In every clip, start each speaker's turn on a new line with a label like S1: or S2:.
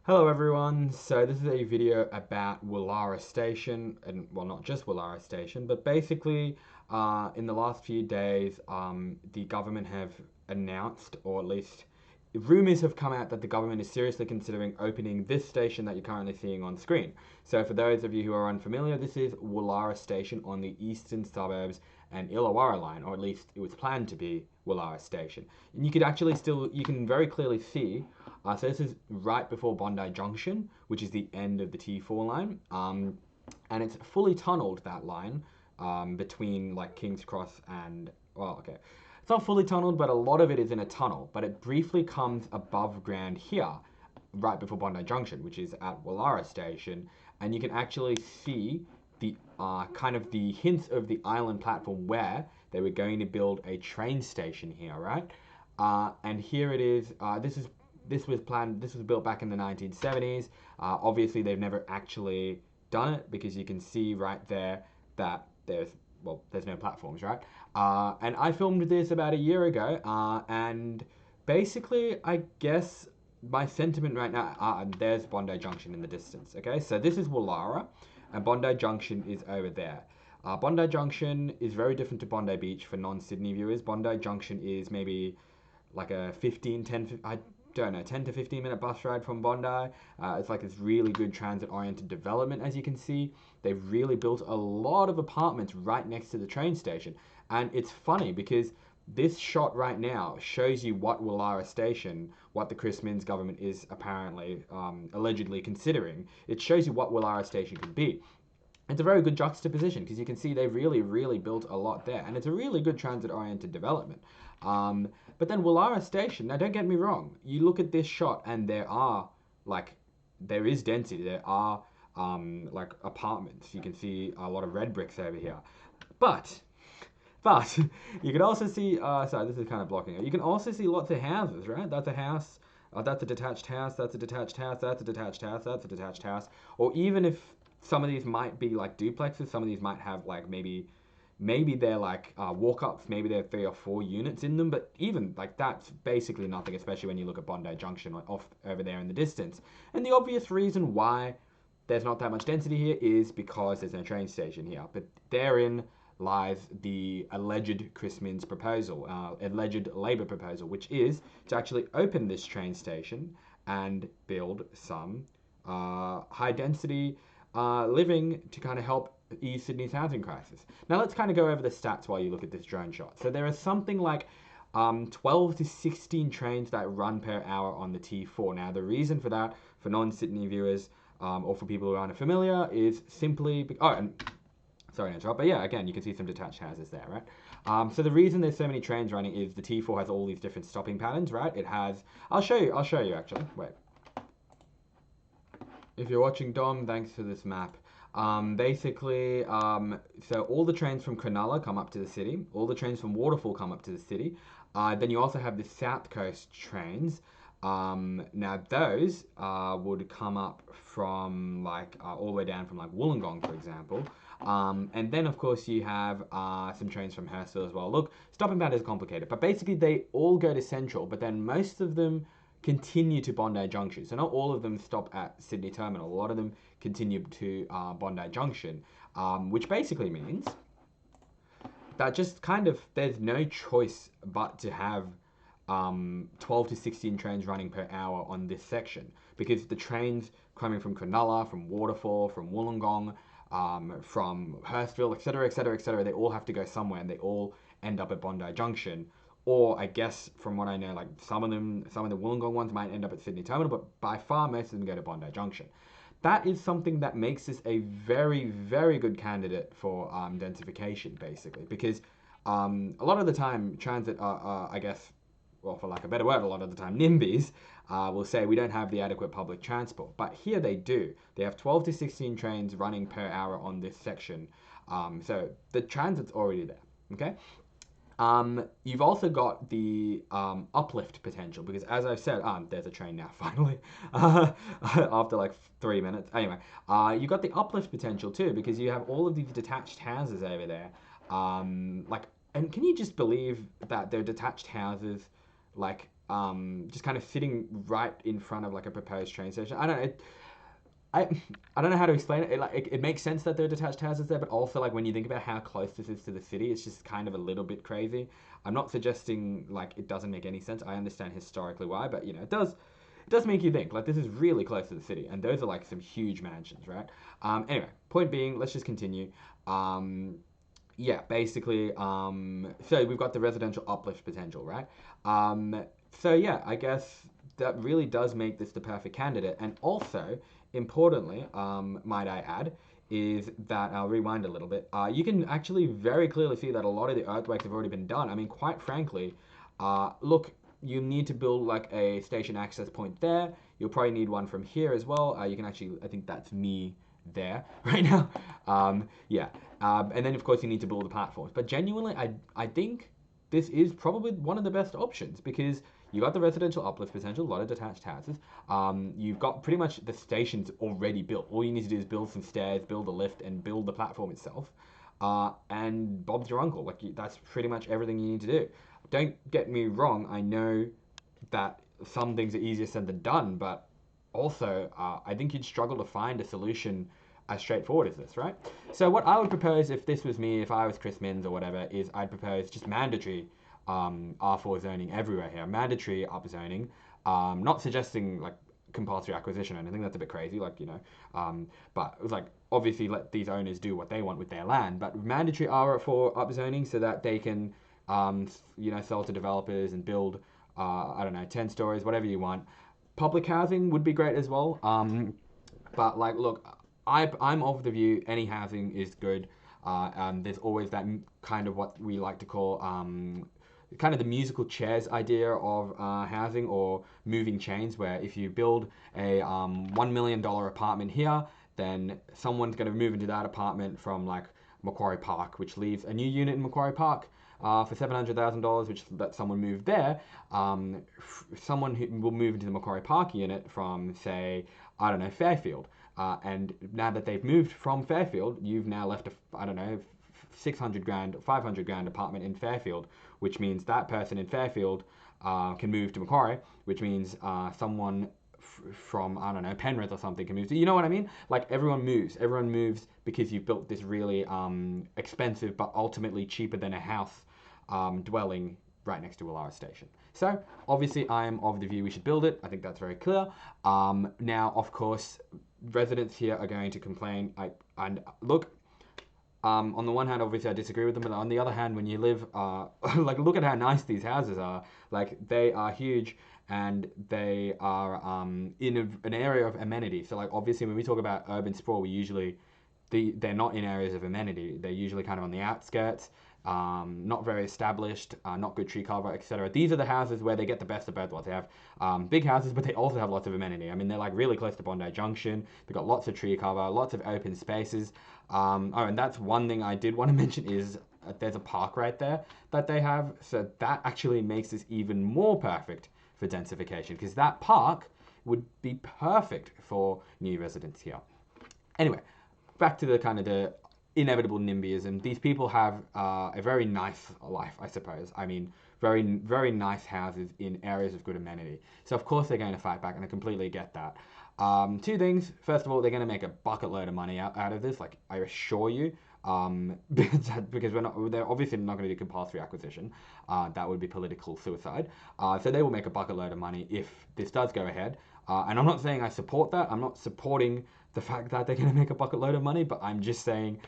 S1: Hello everyone, so this is a video about Woollahra Station, and well not just Woollahra Station, but basically in the last few days the government have announced, or at least rumours have come out that the government is seriously considering opening this station that you're currently seeing on screen. So for those of you who are unfamiliar, this is Woollahra Station on the Eastern Suburbs and Illawarra line, or at least it was planned to be Woollahra Station. And you could actually you can very clearly see, so this is right before Bondi Junction, which is the end of the T4 line, and it's fully tunneled, that line, between like King's Cross and, well, okay. It's not fully tunneled, but a lot of it is in a tunnel, but it briefly comes above ground here, right before Bondi Junction, which is at Woollahra Station, and you can actually see the kind of the hints of the island platform where they were going to build a train station here, right? And here it is. This was planned. This was built back in the 1970s. Obviously, they've never actually done it because you can see right there that there's no platforms, right? And I filmed this about a year ago, and basically, I guess my sentiment right now, there's Bondi Junction in the distance. Okay, so this is Woollahra, and Bondi Junction is over there. Bondi Junction is very different to Bondi Beach for non-Sydney viewers. Bondi Junction is maybe like a 10 to 15 minute bus ride from Bondi. It's like this really good transit oriented development, as you can see. They've really built a lot of apartments right next to the train station. And it's funny because this shot right now shows you what Woollahra Station, what the Chris Minns government is apparently, allegedly considering. It shows you what Woollahra Station could be. It's a very good juxtaposition because you can see they've really built a lot there, and it's a really good transit-oriented development. But then Woollahra Station, now don't get me wrong, you look at this shot and there is density, there are like apartments. You can see a lot of red bricks over here. But you can also see, sorry, this is kind of blocking it. You can also see lots of houses, right? That's a house, that's a detached house, that's a detached house, that's a detached house, that's a detached house. Or even if some of these might be like duplexes, some of these might have like maybe they're like walk-ups, maybe there are 3 or 4 units in them, but even like that's basically nothing, especially when you look at Bondi Junction off over there in the distance. And the obvious reason why there's not that much density here is because there's no train station here, but therein lies the alleged Chris Minns proposal, alleged Labor proposal, which is to actually open this train station and build some high density living to kind of help ease Sydney's housing crisis. Now let's kind of go over the stats while you look at this drone shot. So there are something like 12 to 16 trains that run per hour on the T4. Now the reason for that, for non-Sydney viewers or for people who aren't familiar, is simply... and sorry to interrupt, but yeah, again, you can see some detached houses there, right? So the reason there's so many trains running is the T4 has all these different stopping patterns, right? It has... I'll show you actually. Wait. If you're watching, Dom, thanks for this map. Basically, so all the trains from Cronulla come up to the city. All the trains from Waterfall come up to the city. Then you also have the South Coast trains. Now those would come up from like all the way down from like Wollongong, for example. And then of course you have some trains from Hurstville as well. Look, stopping pattern is complicated, but basically they all go to Central, but then most of them continue to Bondi Junction. So not all of them stop at Sydney Terminal. A lot of them continue to Bondi Junction, which basically means that just kind of there's no choice but to have 12 to 16 trains running per hour on this section, because the trains coming from Cronulla, from Waterfall, from Wollongong, from Hurstville, etc., they all have to go somewhere, and they all end up at Bondi Junction. Or I guess from what I know, like some of the Wollongong ones might end up at Sydney Terminal, but by far most of them go to Bondi Junction. That is something that makes this a very good candidate for densification, basically, because a lot of the time transit I guess, well, for lack of a better word, a lot of the time NIMBYs will say we don't have the adequate public transport, but here they do. They have 12 to 16 trains running per hour on this section, so the transit's already there. Okay. You've also got the uplift potential, because as I've said, there's a train now finally, after like 3 minutes. Anyway, you've got the uplift potential too, because you have all of these detached houses over there. And can you just believe that they're detached houses, like just kind of sitting right in front of like a proposed train station. I I don't know how to explain it. It makes sense that there are detached houses there, but also like when you think about how close this is to the city, it's just kind of a little bit crazy. I'm not suggesting like it doesn't make any sense. I understand historically why, but it does make you think. Like this is really close to the city, and those are like some huge mansions, right? Anyway, point being, let's just continue. Um, yeah, basically, so we've got the residential uplift potential, right? So yeah, I guess that really does make this the perfect candidate. And also, importantly, might I add, is that I'll rewind a little bit. You can actually very clearly see that a lot of the earthworks have already been done. I mean, quite frankly, look, you need to build like a station access point there. You'll probably need one from here as well. You can actually, I think that's me there right now. Yeah, and then of course you need to build the platforms. But genuinely, I think this is probably one of the best options because you got the residential uplift potential, a lot of detached houses. You've got pretty much the stations already built. All you need to do is build some stairs, build a lift, and build the platform itself. And Bob's your uncle. Like that's pretty much everything you need to do. Don't get me wrong. I know that some things are easier said than done, but also I think you'd struggle to find a solution as straightforward as this, right? So what I would propose if this was me, if I was Chris Minns or whatever, is I'd propose just mandatory R4 zoning everywhere here, mandatory upzoning. Not suggesting like compulsory acquisition or anything. That's a bit crazy, like but it was like obviously let these owners do what they want with their land, but mandatory R4 upzoning so that they can sell to developers and build I don't know 10 stories, whatever you want. Public housing would be great as well. But like, look, I'm of the view any housing is good. There's always that kind of what we like to call kind of the musical chairs idea of housing or moving chains, where if you build a $1 million apartment here, then someone's going to move into that apartment from like Macquarie Park, which leaves a new unit in Macquarie Park for $700,000, which let someone move there. Someone who will move into the Macquarie Park unit from, say, I don't know, Fairfield. And now that they've moved from Fairfield, you've now left I don't know, 600 grand, 500 grand apartment in Fairfield, which means that person in Fairfield can move to Macquarie, which means someone from, I don't know, Penrith or something can move to, you know what I mean? Like everyone moves because you've built this really expensive but ultimately cheaper than a house dwelling right next to Woollahra Station. So obviously I am of the view we should build it. I think that's very clear. Now, of course, residents here are going to complain. And look, on the one hand, obviously I disagree with them, but on the other hand, when you live, like look at how nice these houses are. Like they are huge and they are in an area of amenity. So like obviously when we talk about urban sprawl, they're not in areas of amenity. They're usually kind of on the outskirts. Not very established, not good tree cover, etc. These are the houses where they get the best of both worlds. They have big houses, but they also have lots of amenity. I mean, they're like really close to Bondi Junction. They've got lots of tree cover, lots of open spaces. And that's one thing I did want to mention is there's a park right there that they have. So that actually makes this even more perfect for densification because that park would be perfect for new residents here. Anyway, back to the kind of the inevitable NIMBYism. These people have a very nice life, I suppose. I mean, very, very nice houses in areas of good amenity. So of course they're going to fight back, and I completely get that. Two things. First of all, they're going to make a bucket load of money out of this. Like I assure you, because they're obviously not going to do compulsory acquisition. That would be political suicide. So they will make a bucket load of money if this does go ahead. And I'm not saying I support that. I'm not supporting the fact that they're going to make a bucket load of money, but I'm just saying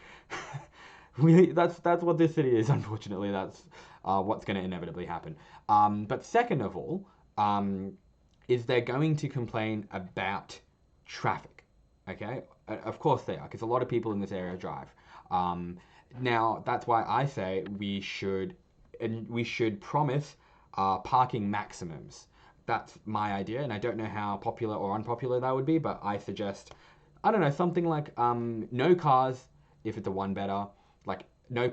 S1: that's what this city is. Unfortunately, that's what's going to inevitably happen. But second of all, is they're going to complain about traffic. Okay, of course they are, because a lot of people in this area drive. Now that's why I say we should promise parking maximums. That's my idea, and I don't know how popular or unpopular that would be, but I suggest, I don't know, something like no cars if it's a one bedder, like no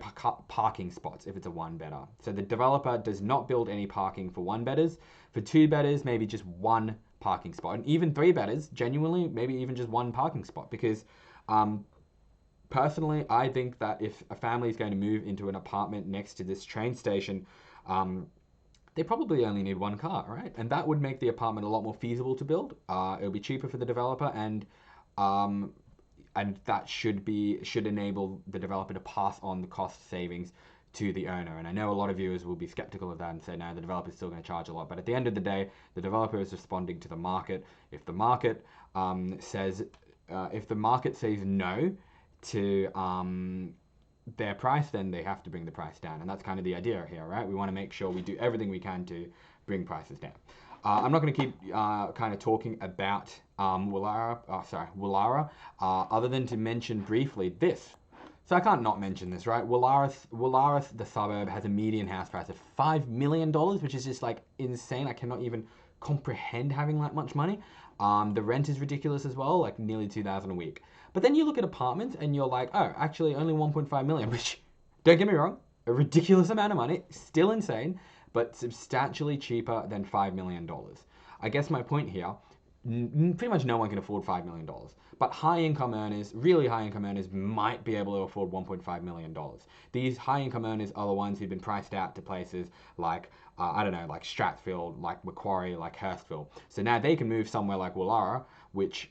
S1: parking spots if it's a one bedder. So the developer does not build any parking for one bedders. For two bedders, maybe just one parking spot, and even three bedders, genuinely, maybe even just one parking spot, because personally, I think that if a family is going to move into an apartment next to this train station, they probably only need one car, right? And that would make the apartment a lot more feasible to build. It would be cheaper for the developer, um, and that should enable the developer to pass on the cost savings to the owner. And I know a lot of viewers will be skeptical of that and say, no, the developer is still going to charge a lot. But at the end of the day, the developer is responding to the market. If the market says no to their price, then they have to bring the price down. And that's kind of the idea here, right? We want to make sure we do everything we can to bring prices down. I'm not going to keep kind of talking about Woollahra, other than to mention briefly this. So I can't not mention this, right? Woollahra, the suburb, has a median house price of $5 million, which is just like insane. I cannot even comprehend having that much money. The rent is ridiculous as well, like nearly $2,000 a week. But then you look at apartments and you're like, oh, actually only 1.5 million, which, don't get me wrong, a ridiculous amount of money, still insane, but substantially cheaper than $5 million. I guess my point here, pretty much no one can afford $5 million. But high-income earners, really high-income earners, might be able to afford $1.5 million. These high-income earners are the ones who've been priced out to places like, I don't know, like Stratfield, like Macquarie, like Hurstville. So now they can move somewhere like Woollahra, which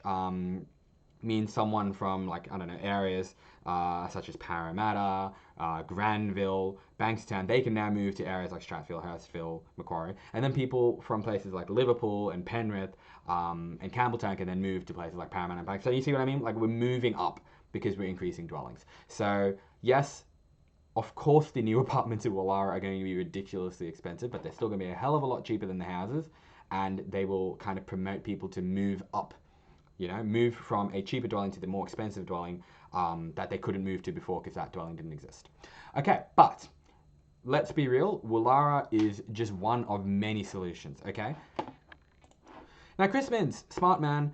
S1: means someone from, like, I don't know, areas such as Parramatta, Granville, Bankstown, they can now move to areas like Stratfield, Hurstville, Macquarie. And then people from places like Liverpool and Penrith and Campbelltown can then move to places like Parramatta and Bankstown. So you see what I mean? Like, we're moving up because we're increasing dwellings. So yes, of course the new apartments in Woollahra are going to be ridiculously expensive, but they're still going to be a hell of a lot cheaper than the houses, and they will kind of promote people to move up, you know, move from a cheaper dwelling to the more expensive dwelling that they couldn't move to before because that dwelling didn't exist. Okay, but let's be real, Woollahra is just one of many solutions, okay? Now, Chris Mintz, smart man,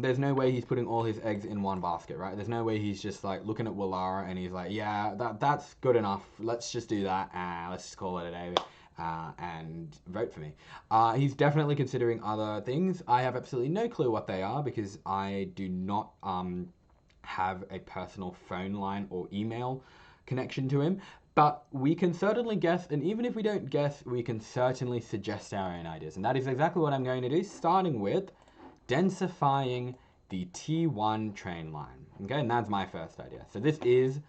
S1: there's no way he's putting all his eggs in one basket, right? There's no way he's just like looking at Woollahra and he's like, yeah, that's good enough. Let's just do that. Let's just call it a day. And vote for me. He's definitely considering other things. I have absolutely no clue what they are because I do not have a personal phone line or email connection to him. But we can certainly guess, and even if we don't guess, we can certainly suggest our own ideas. And that is exactly what I'm going to do, starting with densifying the T1 train line. Okay, and that's my first idea. So this is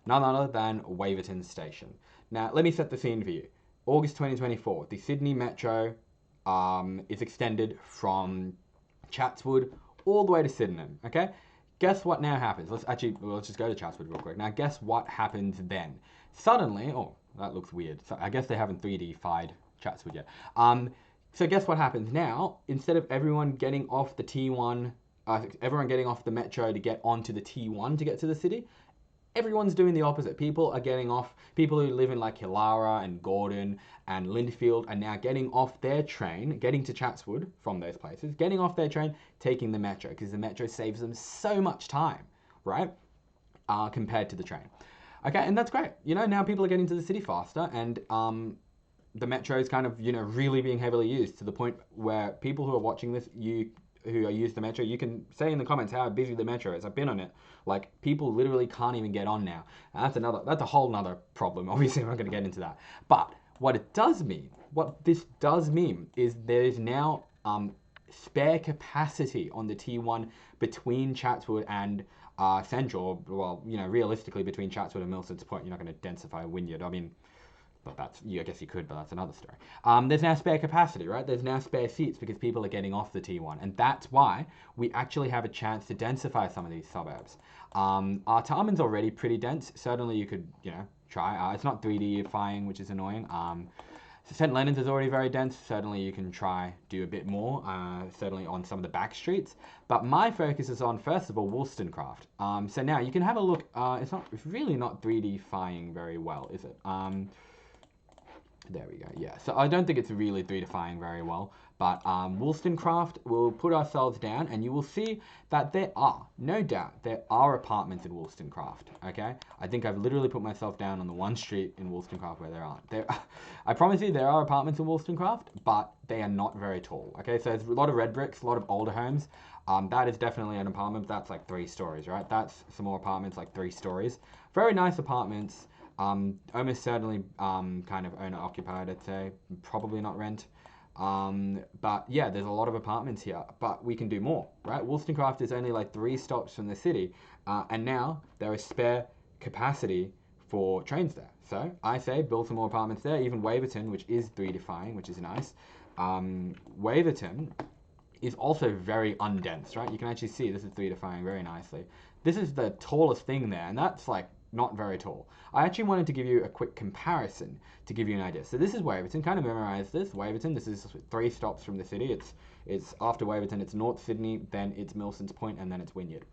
S1: none other than Waverton Station. Now, let me set the scene for you. August 2024, the Sydney Metro is extended from Chatswood all the way to Sydenham, okay? Guess what now happens? Let's just go to Chatswood real quick. Now, guess what happens then? Suddenly, oh, that looks weird. So I guess they haven't 3D-fied Chatswood yet. So guess what happens now? Instead of everyone getting off the T1, everyone getting off the Metro to get onto the T1 to get to the city, everyone's doing the opposite. People are getting off, people who live in like Woollahra and Gordon and Lindfield are now getting off their train, getting to Chatswood from those places, getting off their train, taking the Metro, because the Metro saves them so much time, right? Compared to the train. Okay, and that's great. You know, now people are getting to the city faster, and the Metro is kind of, you know, really being heavily used to the point where people who are watching this, who use the Metro, you can say in the comments how busy the Metro is. I've been on it. Like, people literally can't even get on now. And that's a whole nother problem. Obviously, I'm not going to get into that. But what this does mean is there is now spare capacity on the T1 between Chatswood and Central. Well, you know, realistically, between Chatswood and Milson's Point, you're not going to densify Wynyard. I mean, but I guess you could, but that's another story. There's now spare capacity, right? There's now spare seats because people are getting off the T1. And that's why we actually have a chance to densify some of these suburbs. Artarmon's already pretty dense. Certainly you could, you know, try. It's not 3D-ifying, which is annoying. St. Leonard's is already very dense. Certainly you can try do a bit more, certainly on some of the back streets. But my focus is on, first of all, Wollstonecraft. So now you can have a look. It's really not 3D-ifying very well, is it? There we go, yeah. So I don't think it's really 3D-ifying very well, but Wollstonecraft, we'll put ourselves down and you will see that there are, no doubt, there are apartments in Wollstonecraft, okay? I think I've literally put myself down on the one street in Wollstonecraft where there aren't. I promise you there are apartments in Wollstonecraft, but they are not very tall, okay? So there's a lot of red bricks, a lot of older homes. That is definitely an apartment, that's like 3 stories, right? That's some more apartments, like 3 stories. Very nice apartments. Almost certainly kind of owner occupied, I'd say. Probably not rent. But yeah, there's a lot of apartments here, but we can do more, right? Wollstonecraft is only like 3 stops from the city, and now there is spare capacity for trains there. So I say build some more apartments there. Even Waverton, which is 3-defying, which is nice. Waverton is also very undense, right? You can actually see this is 3-defying very nicely. This is the tallest thing there, and that's like not very tall. I actually wanted to give you a quick comparison to give you an idea. So this is Waverton, kind of memorize this. Waverton, this is 3 stops from the city. It's after Waverton, it's North Sydney, then it's Milson's Point, and then it's Wynyard.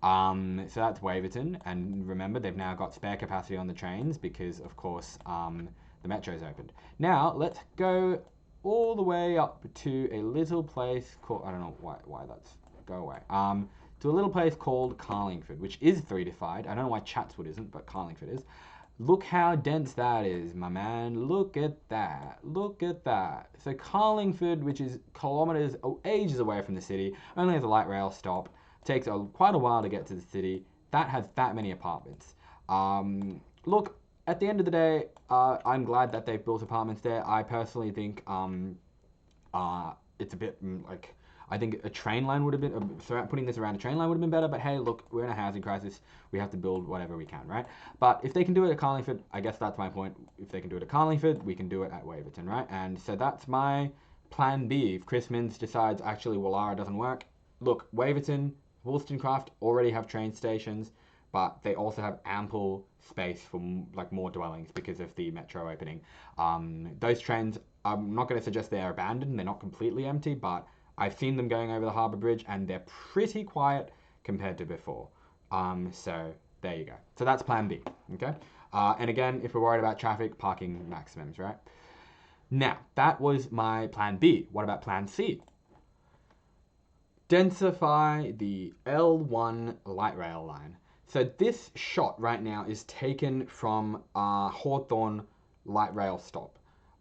S1: So that's Waverton, and remember they've now got spare capacity on the trains because, of course, the metro's opened. Now let's go all the way up to a little place called, I don't know why that's, go away. To a little place called Carlingford, which is 3-defied. I don't know why Chatswood isn't, but Carlingford is. Look how dense that is, my man. Look at that. Look at that. So Carlingford, which is kilometres, ages away from the city, only has a light rail stop. Takes quite a while to get to the city. That has that many apartments. Look, at the end of the day, I'm glad that they've built apartments there. I personally think it's a bit like, I think a train line would have been, putting this around a train line would have been better, but hey, look, we're in a housing crisis. We have to build whatever we can, right? But if they can do it at Carlingford, I guess that's my point. If they can do it at Carlingford, we can do it at Waverton, right? And so that's my plan B. If Chris Minns decides actually Woollahra doesn't work, look, Waverton, Wollstonecraft already have train stations, but they also have ample space for like more dwellings because of the metro opening. Those trains, I'm not going to suggest they're abandoned. They're not completely empty, but I've seen them going over the harbour bridge and they're pretty quiet compared to before. So there you go. So that's plan B, okay? And again, if we're worried about traffic, parking maximums, right? Now, that was my plan B. What about plan C? Densify the L1 light rail line. So this shot right now is taken from Hawthorne light rail stop.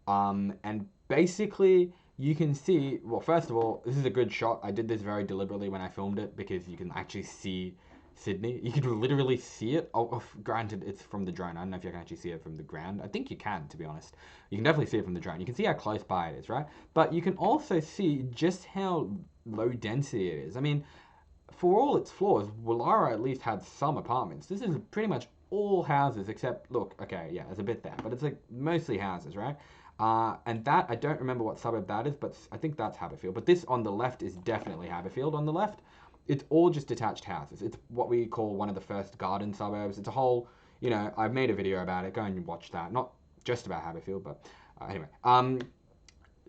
S1: And basically you can see, well, first of all, this is a good shot. I did this very deliberately when I filmed it because you can actually see Sydney. You can literally see it. Oh, granted, it's from the drone. I don't know if you can actually see it from the ground. I think you can, to be honest. You can definitely see it from the drone. You can see how close by it is, right? But you can also see just how low density it is. I mean, for all its flaws, Woollahra at least had some apartments. This is pretty much all houses except, look, okay, yeah, there's a bit there, but it's like mostly houses, right? And that, I don't remember what suburb that is, but I think that's Haberfield. But this on the left is definitely Haberfield on the left. It's all just detached houses. It's what we call one of the first garden suburbs. It's a whole, you know, I've made a video about it. Go and watch that. Not just about Haberfield, but anyway.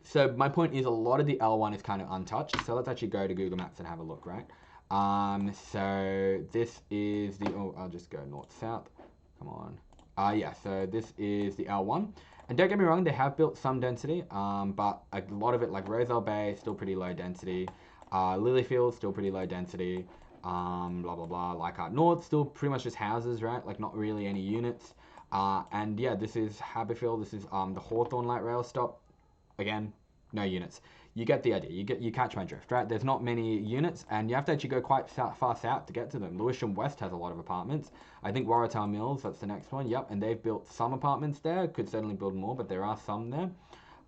S1: So my point is a lot of the L1 is kind of untouched. So let's actually go to Google Maps and have a look, right? So this is the, oh, I'll just go north-south. Come on. Yeah, so this is the L1. And don't get me wrong, they have built some density, but a lot of it, like Roselle Bay, still pretty low density. Lilyfield, still pretty low density. Blah, blah, blah. Leichhardt North, still pretty much just houses, right? Like not really any units. And yeah, this is Haberfield. This is the Hawthorne light rail stop. Again, no units. You get the idea. You catch my drift, right? There's not many units, and you have to actually go quite far south to get to them. Lewisham West has a lot of apartments. I think Waratah Mills, that's the next one. Yep, and they've built some apartments there. Could certainly build more, but there are some there.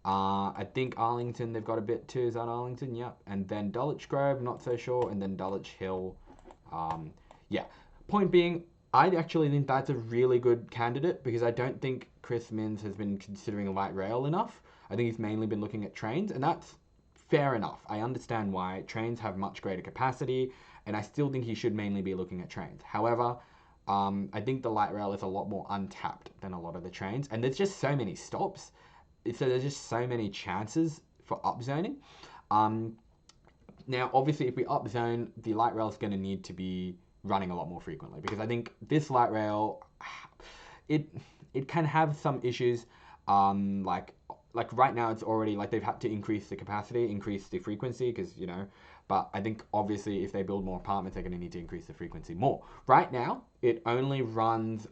S1: I think Arlington, they've got a bit too. Is that Arlington? Yep. And then Dulwich Grove, not so sure. And then Dulwich Hill. Yeah. Point being, I actually think that's a really good candidate because I don't think Chris Minns has been considering light rail enough. I think he's mainly been looking at trains, and that's fair enough. I understand why. Trains have much greater capacity, and I still think he should mainly be looking at trains. However, I think the light rail is a lot more untapped than a lot of the trains, and there's just so many stops. So there's just so many chances for upzoning. Now, obviously, if we upzone, the light rail is going to need to be running a lot more frequently because I think this light rail, it can have some issues. Like right now, it's already like they've had to increase the capacity, increase the frequency because, you know, but I think obviously if they build more apartments, they're going to need to increase the frequency more. Right now, it only runs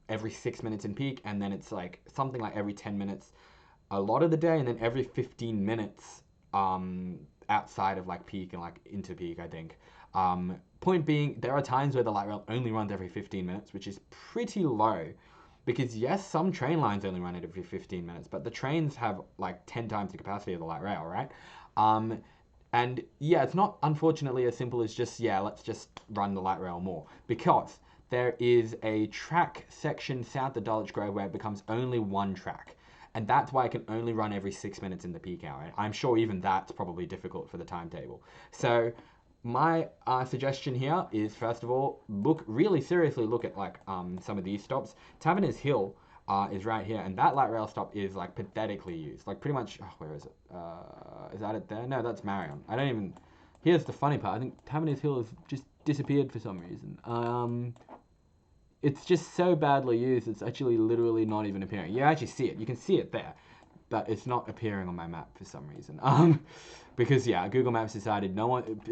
S1: every 6 minutes in peak, and then it's like something like every 10 minutes a lot of the day, and then every 15 minutes outside of like peak and like into peak, I think. Point being, there are times where the light rail only runs every 15 minutes, which is pretty low. Because yes, some train lines only run every 15 minutes, but the trains have like 10 times the capacity of the light rail, right? Um, and yeah, it's not unfortunately as simple as just, yeah, let's just run the light rail more. Because there is a track section south of Dulwich Grove where it becomes only one track. And that's why it can only run every 6 minutes in the peak hour. I'm sure even that's probably difficult for the timetable. So my suggestion here is, first of all, really seriously look at like some of these stops. Taverners Hill is right here, and that light rail stop is like pathetically used. Like pretty much, where is it? Is that it there? No, that's Marion. I don't even. Here's the funny part. I think Taverners Hill has just disappeared for some reason. It's just so badly used. It's actually literally not even appearing. You actually see it. You can see it there, but it's not appearing on my map for some reason. Because yeah, Google Maps decided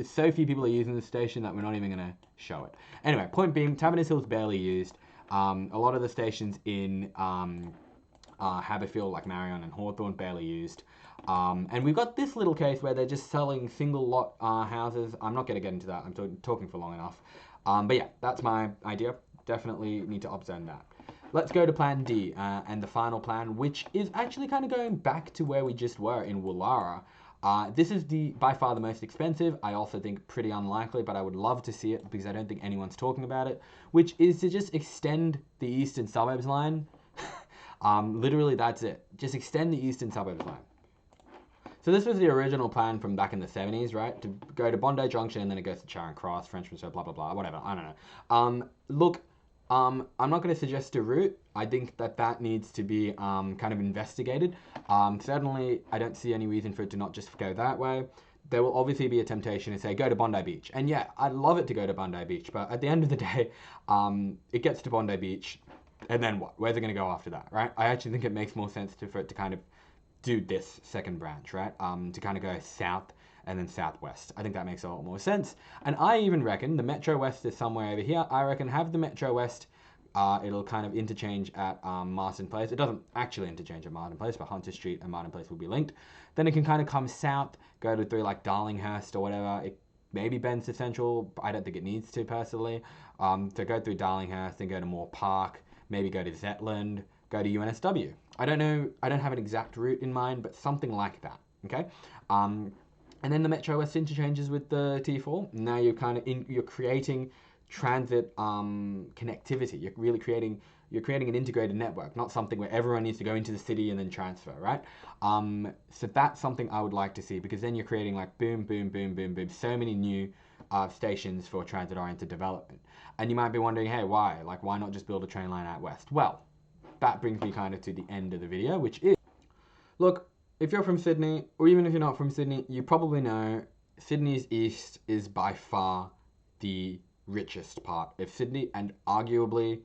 S1: so few people are using the station that we're not even gonna show it. Anyway, point being, Taverners Hill is barely used. A lot of the stations in Haberfield, like Marion and Hawthorne, barely used. And we've got this little case where they're just selling single lot houses. I'm not gonna get into that. I'm talking for long enough. But yeah, that's my idea. Definitely need to upzone that. Let's go to Plan D and the final plan, which is actually kind of going back to where we just were in Woollahra. This is by far the most expensive. I also think pretty unlikely, but I would love to see it because I don't think anyone's talking about it, which is to just extend the Eastern Suburbs Line. Literally, that's it. Just extend the Eastern Suburbs Line. So this was the original plan from back in the 70s, right? To go to Bondi Junction and then it goes to Charing Cross, Frenchman Street, blah, blah, blah, whatever. I don't know. Look, I'm not going to suggest a route. I think that needs to be kind of investigated. Certainly, I don't see any reason for it to not just go that way. There will obviously be a temptation to say, go to Bondi Beach. And yeah, I'd love it to go to Bondi Beach. But at the end of the day, it gets to Bondi Beach. And then what? Where's it going to go after that, right? I actually think it makes more sense for it to kind of do this second branch, right? To kind of go south and then southwest. I think that makes a lot more sense. And I even reckon the Metro West is somewhere over here. I reckon have the Metro West, it'll kind of interchange at Martin Place. It doesn't actually interchange at Martin Place, but Hunter Street and Martin Place will be linked. Then it can kind of come south, go through like Darlinghurst or whatever. It maybe bends to Central. I don't think it needs to personally. To go through Darlinghurst and go to Moore Park, maybe go to Zetland, go to UNSW. I don't know, I don't have an exact route in mind, but something like that, okay? And then the Metro West interchanges with the T4. Now you're kind of you're creating transit connectivity. You're really creating an integrated network, not something where everyone needs to go into the city and then transfer, right? So that's something I would like to see, because then you're creating like boom, boom, boom, boom, boom, so many new stations for transit-oriented development. And you might be wondering, hey, why? Like, why not just build a train line out west? Well, that brings me kind of to the end of the video, which is, look, if you're from Sydney, or even if you're not from Sydney, you probably know Sydney's east is by far the richest part of Sydney, and arguably,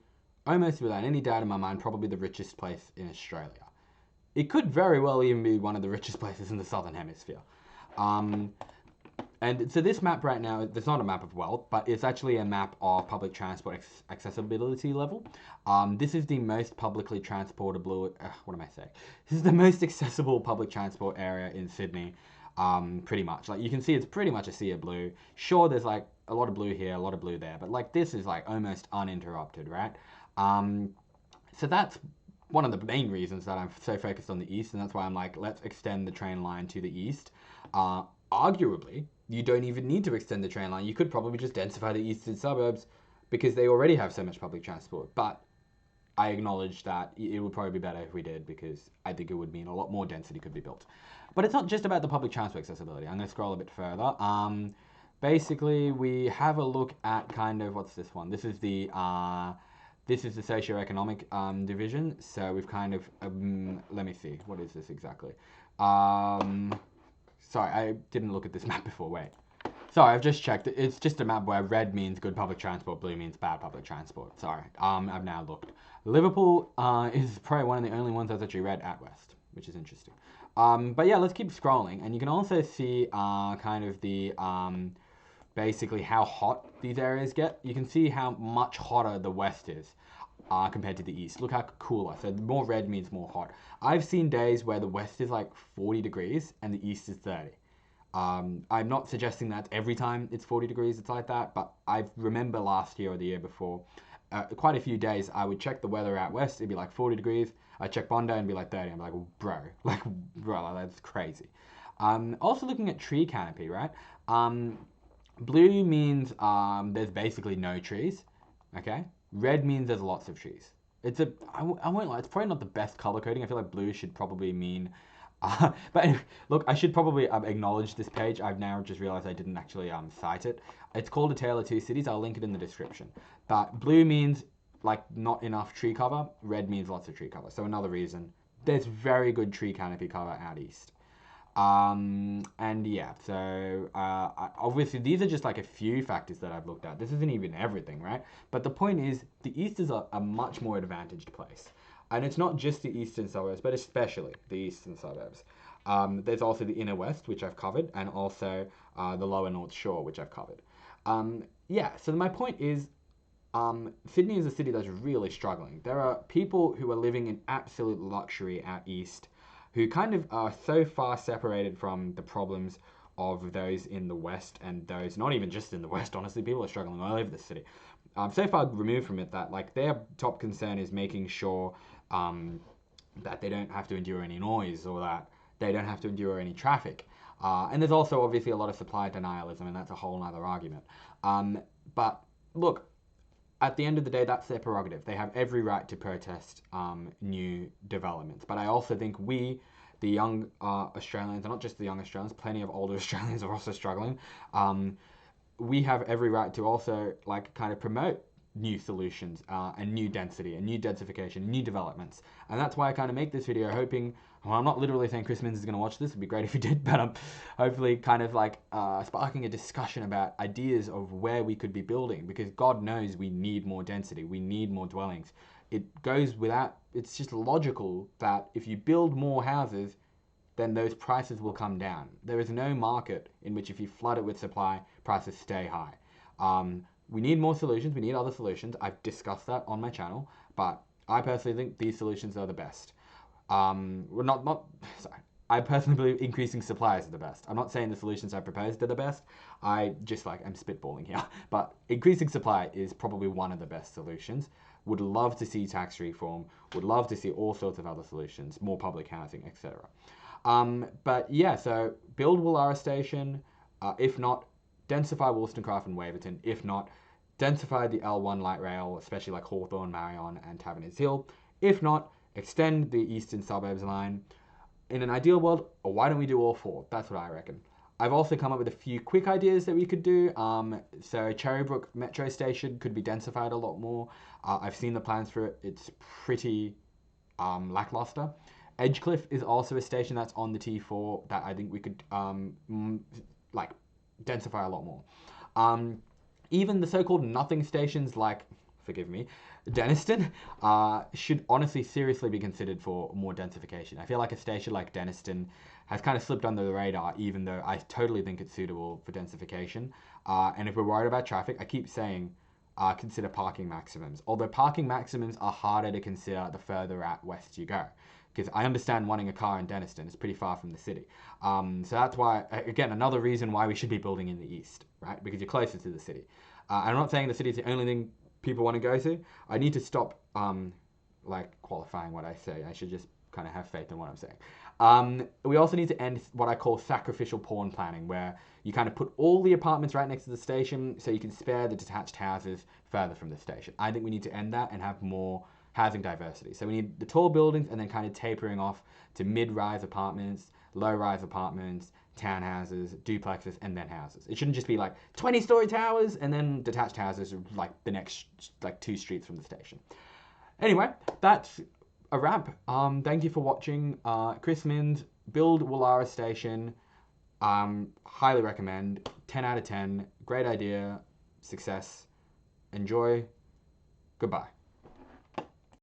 S1: almost without any doubt in my mind, probably the richest place in Australia. It could very well even be one of the richest places in the Southern Hemisphere. And so this map right now, it's not a map of wealth, but it's actually a map of public transport accessibility level. This is the most publicly transportable, what am I saying? This is the most accessible public transport area in Sydney, pretty much. Like you can see it's pretty much a sea of blue. Sure, there's like a lot of blue here, a lot of blue there, but like this is like almost uninterrupted, right? So that's one of the main reasons that I'm so focused on the east, and that's why I'm like, let's extend the train line to the east. Arguably, you don't even need to extend the train line. You could probably just densify the eastern suburbs because they already have so much public transport. But I acknowledge that it would probably be better if we did, because I think it would mean a lot more density could be built. But it's not just about the public transport accessibility. I'm going to scroll a bit further. Basically, we have a look at kind of, what's this one? This is the socioeconomic division. So we've kind of, let me see, what is this exactly? Sorry, I didn't look at this map before, wait. Sorry, I've just checked. It's just a map where red means good public transport, blue means bad public transport. Sorry, I've now looked. Liverpool is probably one of the only ones that's actually red at west, which is interesting. But yeah, let's keep scrolling. And you can also see kind of the, basically how hot these areas get. You can see how much hotter the west is. Compared to the east. Look how cooler. So more red means more hot. I've seen days where the west is like 40 degrees and the east is 30. I'm not suggesting that every time it's 40 degrees it's like that, but I remember last year or the year before, quite a few days, I would check the weather out west. It'd be like 40 degrees. I'd check Bondi and be like 30. I'm like, bro, that's crazy. Also looking at tree canopy, right? Blue means there's basically no trees. Okay. Red means there's lots of trees. I won't lie, it's probably not the best color coding. I feel like blue should probably mean. But anyway, look, I should probably acknowledge this page. I've now just realized I didn't actually cite it. It's called A Tale of Two Cities. I'll link it in the description. But blue means like not enough tree cover. Red means lots of tree cover. So another reason. There's very good tree canopy cover out east. And yeah, so obviously these are just like a few factors that I've looked at. This isn't even everything, right? But the point is, the east is a much more advantaged place. And it's not just the eastern suburbs, but especially the eastern suburbs. There's also the inner west, which I've covered, and also the lower north shore, which I've covered. Yeah, so my point is, Sydney is a city that's really struggling. There are people who are living in absolute luxury out east, who kind of are so far separated from the problems of those in the West, and those not even just in the West, honestly, people are struggling all over the city. So far removed from it that like their top concern is making sure that they don't have to endure any noise, or that they don't have to endure any traffic. And there's also obviously a lot of supply denialism, and that's a whole other argument. But look, at the end of the day, that's their prerogative. They have every right to protest new developments. But I also think we, the young Australians, and not just the young Australians, plenty of older Australians are also struggling. We have every right to also like kind of promote new solutions and new density and new densification, new developments. And that's why I kind of make this video, hoping, well, I'm not literally saying Chris Minns is going to watch this, it'd be great if he did, but I'm hopefully kind of like sparking a discussion about ideas of where we could be building, because God knows we need more density, we need more dwellings. It goes without, it's just logical that if you build more houses, then those prices will come down. There is no market in which if you flood it with supply, prices stay high. We need more solutions, we need other solutions. I've discussed that on my channel, but I personally think these solutions are the best. Sorry. I personally believe increasing supply is the best. I'm not saying the solutions I proposed are the best. I just I'm spitballing here. But increasing supply is probably one of the best solutions. Would love to see tax reform. Would love to see all sorts of other solutions, more public housing, etc. But yeah, so build Woollahra Station. If not, densify Wollstonecraft and Waverton. If not, densify the L1 light rail, especially like Hawthorne, Marion, and Taverners Hill. If not, extend the Eastern Suburbs Line. In an ideal world, or why don't we do all four? That's what I reckon. I've also come up with a few quick ideas that we could do. So Cherrybrook Metro Station could be densified a lot more. I've seen the plans for it. It's pretty lackluster. Edgecliff is also a station that's on the T4 that I think we could like densify a lot more. Even the so-called nothing stations like, forgive me, Denniston should honestly seriously be considered for more densification. I feel like a station like Denniston has kind of slipped under the radar, even though I totally think it's suitable for densification. And if we're worried about traffic, I keep saying consider parking maximums. Although parking maximums are harder to consider the further out west you go. Because I understand wanting a car in Denniston, it's pretty far from the city. So that's why, again, another reason why we should be building in the east, right? Because you're closer to the city. I'm not saying the city is the only thing people want to go to. I need to stop like qualifying what I say. I should just kind of have faith in what I'm saying. We also need to end what I call sacrificial pawn planning, where you kind of put all the apartments right next to the station so you can spare the detached houses further from the station. I think we need to end that and have more housing diversity. So we need the tall buildings and then kind of tapering off to mid-rise apartments, low-rise apartments, townhouses, duplexes, and then houses. It shouldn't just be like 20-story towers and then detached houses like the next like 2 streets from the station. Anyway, that's a wrap. Thank you for watching. Chris Minns, build Woollahra Station. Highly recommend. 10 out of 10. Great idea. Success. Enjoy. Goodbye.